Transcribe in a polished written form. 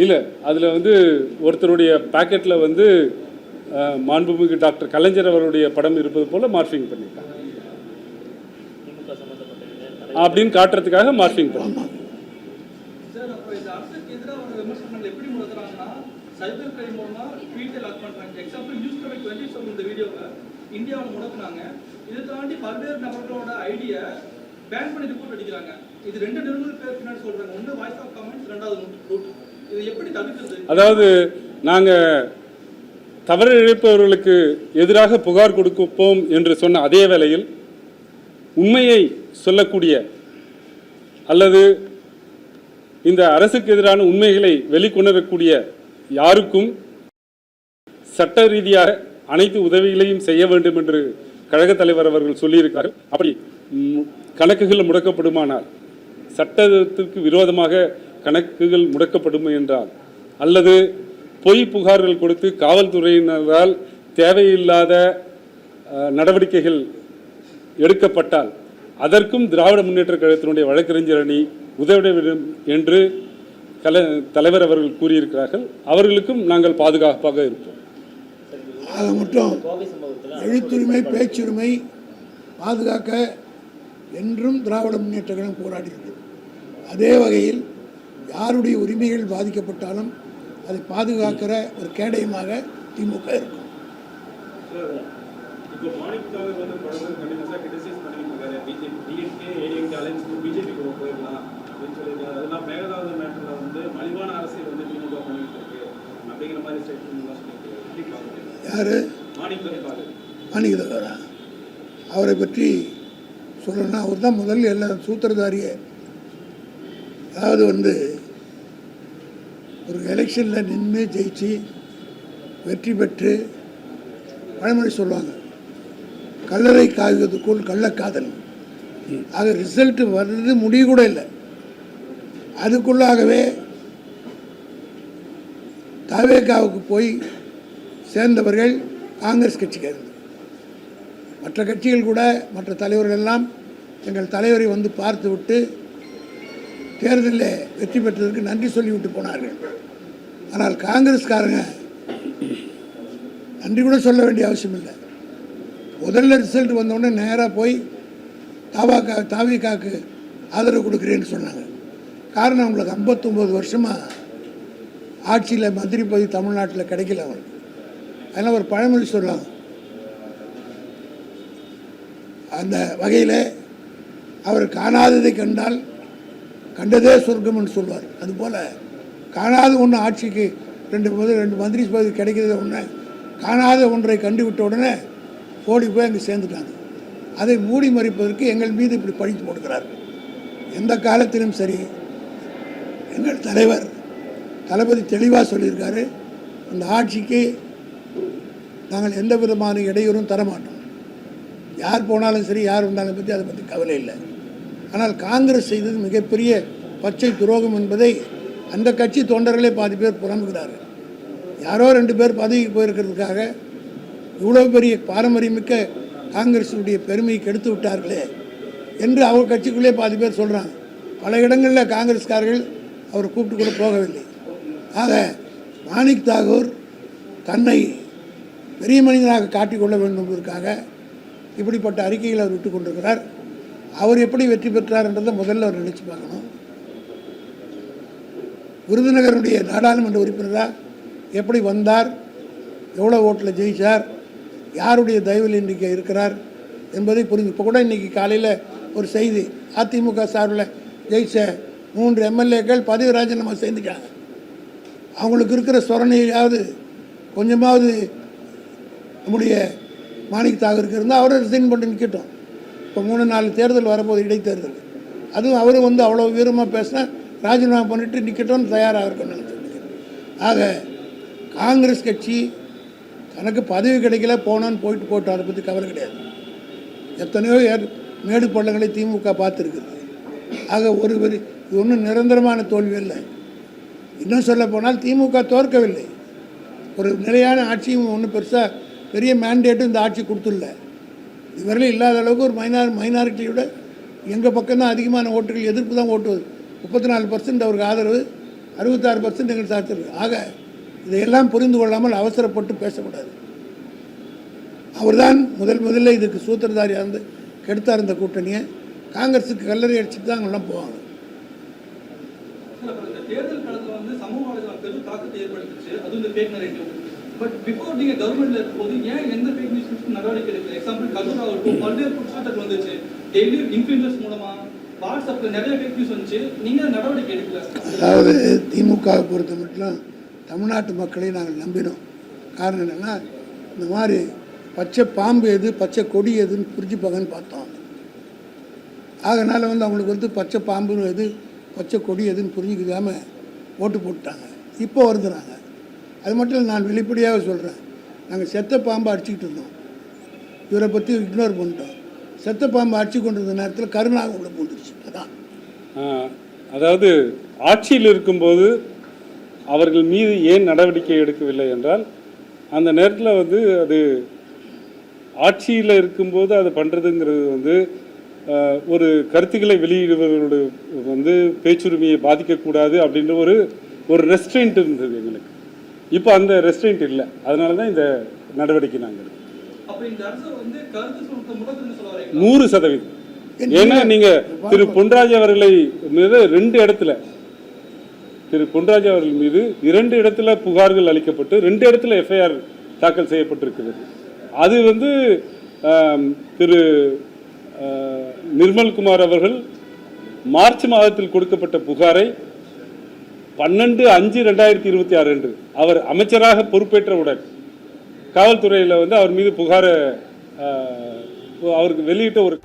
இல்லை, அதில் வந்து ஒருத்தருடைய பாக்கெட்டில் வந்து மாண்புமிகு டாக்டர் கலைஞர் அவருடைய படம் இருப்பது போல் மார்ஃபிங் பண்ணியிருக்காங்க அப்படின்னு காட்டுறதுக்காக மார்ஃபிங் பண்ணாங்க. சைபர் கிரைம் மூலமா ட்வீட்டை லாக் பண்றாங்க. எக்ஸாம்பிள் நியூஸ் டுடே 27 இந்த வீடியோவை இந்தியாவில் முடக்குனாங்க. இதை தாண்டி பல்வேறு நபர்களோட ஐடியை பேன் பண்ணி ரிப்போர்ட் அடிக்கிறாங்க. இது 2 நிறுவன பேர் பின்னாடி சொல்றாங்க. ஒன்று வாய்ஸ் ஆஃப் கமெண்ட்ஸ், 2வது ரூட். இதை எப்படி தடுக்கிறது? அதாவது நாங்கள் தவறு இழைப்பவர்களுக்கு எதிராக புகார் கொடுப்போம் என்று சொன்ன அதே வேளையில் உண்மையை சொல்லக்கூடிய அல்லது இந்த அரசுக்கு எதிரான உண்மைகளை வெளிக்கொணரக்கூடிய யாருக்கும் சட்ட ரீதியாக அனைத்து உதவிகளையும் செய்ய வேண்டும் என்று கழகத் தலைவர் அவர்கள் சொல்லியிருக்கார்கள். அப்படி கணக்குகள் முடக்கப்படுமானால், சட்டத்திற்கு விரோதமாக கணக்குகள் முடக்கப்படும் என்றால், அல்லது பொய் புகார்கள் கொடுத்து காவல்துறையினரால் தேவையில்லாத நடவடிக்கைகள் எடுக்கப்பட்டால் அதற்கும் திராவிட முன்னேற்ற கழகத்தினுடைய வழக்கறிஞர் அணி உதவிட வேண்டும் என்று தலைவர் அவர்கள் கூறியிருக்கிறார்கள். அவர்களுக்கும் நாங்கள் பாதுகாப்பாக இருப்போம். அதை மட்டும் எழுத்துரிமை, பேச்சுரிமை பாதுகாக்க என்றும் திராவிட முன்னேற்ற கழகம் போராடியது. அதே வகையில் யாருடைய உரிமைகள் பாதிக்கப்பட்டாலும் அதை பாதுகாக்கிற ஒரு கேடயமாக திமுக இருக்கும். யாரு? மாணிக்கதேவரா? அவரை பற்றி சொல்லணும்னா அவர் தான் முதல் எல்லா சூத்திரதாரியே. அதாவது வந்து ஒரு எலெக்ஷனில் நின்று ஜெயிச்சு வெற்றி பெற்று பழமொழி சொல்லுவாங்க, கல்லறை காய்வதுக்குள் கள்ளக்காதல். ஆக ரிசல்ட் வர்றது முடிவு கூட இல்லை. அதுக்குள்ளாகவே தவேகாவுக்கு போய் சேர்ந்தவர்கள் காங்கிரஸ் கட்சிக்காரர்கள். மற்ற கட்சிகள் கூட, மற்ற தலைவர்கள் எல்லாம் எங்கள் தலைவரை வந்து பார்த்து விட்டு தேர்தலில் வெற்றி பெற்றதற்கு நன்றி சொல்லிவிட்டு போனார்கள். ஆனால் காங்கிரஸ்காரங்க நன்றி கூட சொல்ல வேண்டிய அவசியம் இல்லை. முதல்ல ரிசல்ட் வந்தோடனே நேராக போய் தாவிகாவுக்கு ஆதரவு கொடுக்குறேன்னு சொன்னாங்க. காரணம், அவங்களுக்கு 59 வருஷமாக ஆட்சியில் மந்திரி பதவி தமிழ்நாட்டில் கிடைக்கல அவங்களுக்கு. அதனால் ஒரு பழமொழி சொல்லுவாங்க. அந்த வகையில் அவர் காணாததை கண்டால் கண்டதே சொர்க்கம்னு சொல்வார். அதுபோல் காணாத ஒன்று ஆட்சிக்கு 2 மந்திரி பதவி கிடைக்கிறது ஒன்று, காணாத ஒன்றை கண்டுவிட்ட உடனே ஓடி போய் அங்கே சேர்ந்துட்டாங்க. அதை மூடி மறைப்பதற்கு எங்கள் மீது இப்படி பழித்து போடுகிறார்கள். எந்த காலத்திலும் சரி, எங்கள் தலைவர் தளபதி தெளிவாக சொல்லியிருக்காரு, அந்த ஆட்சிக்கு நாங்கள் எந்த விதமான இடையூறும் தரமாட்டோம். யார் போனாலும் சரி, யார் வந்தாலும் பற்றி அதை பற்றி கவலை இல்லை. ஆனால் காங்கிரஸ் செய்தது மிகப்பெரிய பச்சை துரோகம் என்பதை அந்த கட்சி தொண்டர்களே பாதி பேர் புலம்புகிறார்கள். யாரோ 2 பேர் பதவிக்கு போயிருக்கிறதுக்காக இவ்வளோ பெரிய பாரம்பரியமிக்க காங்கிரஸுடைய பெருமையை கெடுத்து விட்டார்களே என்று அவர் கட்சிக்குள்ளே பாதி பேர் சொல்கிறாங்க. பல இடங்களில் காங்கிரஸ்காரர்கள் அவரை கூப்பிட்டு கூட போகவில்லை. ஆக மாணிக் தாகூர் தன்னை பெரிய மனிதனாக காட்டிக்கொள்ள வேண்டும் என்பதற்காக இப்படிப்பட்ட அறிக்கைகளை அவர் விட்டு கொண்டிருக்கிறார். அவர் எப்படி வெற்றி பெற்றார் என்றதை முதல்ல அவர் நினைச்சு பார்க்கணும். விருதுநகருடைய நாடாளுமன்ற உறுப்பினராக எப்படி வந்தார், எவ்வளோ ஓட்டில் ஜெயித்தார், யாருடைய தயவில் இன்றைக்கி இருக்கிறார் என்பதை புரிஞ்சு. இப்போ கூட இன்றைக்கி காலையில் ஒரு செய்தி, அதிமுக சார்பில் ஜெயிச்ச 3 எம்எல்ஏக்கள் பதவி ராஜினாமா செய்துட்டாங்க. அவங்களுக்கு இருக்கிற சொரணையாவது கொஞ்சமாவது நம்முடைய மாணிக் தாகூருக்கு இருந்தால் அவரை ரிசைன் பண்ணி நிற்கட்டும். இப்போ 3-4 தேர்தல் வரப்போது, இடைத்தேர்தல். அதுவும் அவரும் வந்து அவ்வளோ வீரமாக பேசினா ராஜினாமா பண்ணிவிட்டு நிற்கட்டும்னு தயாராக இருக்கணும்னு நினச்சிருக்கேன். ஆக காங்கிரஸ் கட்சி தனக்கு பதவி கிடைக்கல போனான்னு போட்டு அதை பற்றி கவலை கிடையாது. எத்தனையோ மேடு பள்ளங்களை திமுக பார்த்துருக்குது. ஆக இது ஒன்றும் நிரந்தரமான தோல்வி இல்லை. இன்னும் சொல்ல போனால் திமுக தோற்கவில்லை. ஒரு நிலையான ஆட்சியும் ஒன்றும் பெருசாக பெரிய மேண்டேட்டும் இந்த ஆட்சி கொடுத்துடல. இதுவரையிலும் இல்லாத அளவுக்கு ஒரு மைனாரிட்டியோட எங்கள் பக்கம் தான் அதிகமான ஓட்டுகள், எதிர்ப்பு தான் ஓட்டுவது. 34% அவருக்கு ஆதரவு, 66% எங்கள் சாத்திருக்கு. ஆக இதையெல்லாம் புரிந்து கொள்ளாமல் அவசரப்பட்டு பேசக்கூடாது. அவர்தான் முதல்ல இதுக்கு சூத்திரதாரியாக இருந்து கெடுத்தார் இந்த கூட்டணியை. காங்கிரஸுக்கு கல்லறை அடிச்சுட்டு தான் அவங்கெல்லாம் போவாங்க. இந்த தேர்தல் களத்தில் வந்து சமூக வலைதளம் பெரும் தாக்கத்தை ஏற்படுத்துச்சு, அதுவும் இந்த ஃபேக் நரேட்டிவ். பட் பிஃபோர் நீங்க கவர்மெண்ட்ல இருக்கும்போது ஏன் எந்த ஃபேக் நியூஸ் நடவடிக்கை எடுக்கல? எக்ஸாம்பிள் கரூர் ஆகட்டும், பல்வேறு குற்றச்சாட்டுகள் வந்துச்சு. டெய்லி இன்ஃப்ளூயன்சர்ஸ் மூலமா வாட்ஸ்அப்ல நிறைய ஃபேக் நியூஸ் வந்துச்சு, நீங்க நடவடிக்கை எடுக்கல. அதாவது திமுகவை பொறுத்த மட்டும் தமிழ்நாட்டு மக்களை நாங்கள் நம்பினோம். காரணம் என்னென்னா, இந்த மாதிரி பச்சை பாம்பு எது பச்சை கொடி எதுன்னு புரிஞ்சுப்பாங்கன்னு பார்த்தோம். அதனால் வந்து அவங்களுக்கு வந்து பச்சை பாம்புன்னு எது பச்சை கொடி எதுன்னு புரிஞ்சுக்காம ஓட்டு போட்டுட்டாங்க. இப்போ வருதுறாங்க. அது மட்டும் இல்லை, நான் வெளிப்படையாக சொல்கிறேன், நாங்கள் செத்த பாம்பை அடிச்சுக்கிட்டு இருந்தோம், இவரை பற்றி இக்னோர் பண்ணிட்டோம். செத்த பாம்பை அடிச்சு கொண்டு இருந்த நேரத்தில் கருணாக உள்ள போட்டுருச்சு. அதான் அதாவது ஆட்சியில் இருக்கும்போது அவர்கள் மீது ஏன் நடவடிக்கை எடுக்கவில்லை என்றால், அந்த நேரத்தில் வந்து அது ஆட்சியில் இருக்கும்போது அதை பண்ணுறதுங்கிறது வந்து ஒரு கருத்துக்களை வெளியிடுவதோடு வந்து பேச்சுரிமையை பாதிக்கக்கூடாது அப்படின்ற ஒரு ரெஸ்ட்ரெயின்ட் இருந்தது எங்களுக்கு. இப்போ அந்த ரெஸ்ட்ரெயின்ட் இல்லை. அதனால தான் இந்த நடவடிக்கை நாங்கள் 100%. ஏன்னா நீங்கள் திரு பொன்ராஜ் அவர்களை மீது 2 இடத்துல அவர்கள் மீது 2 இடத்துல புகார்கள் அளிக்கப்பட்டு 2 இடத்துல எஃப்ஐஆர் தாக்கல் செய்யப்பட்டிருக்கிறது. அது வந்து திரு நிர்மல்குமார் அவர்கள் மார்ச் மாதத்தில் கொடுக்கப்பட்ட புகாரை 12/5/2026 அன்று அவர் அமைச்சராக பொறுப்பேற்றவுடன் காவல்துறையில் வந்து அவர் மீது புகாரை அவருக்கு வெளியிட்ட ஒரு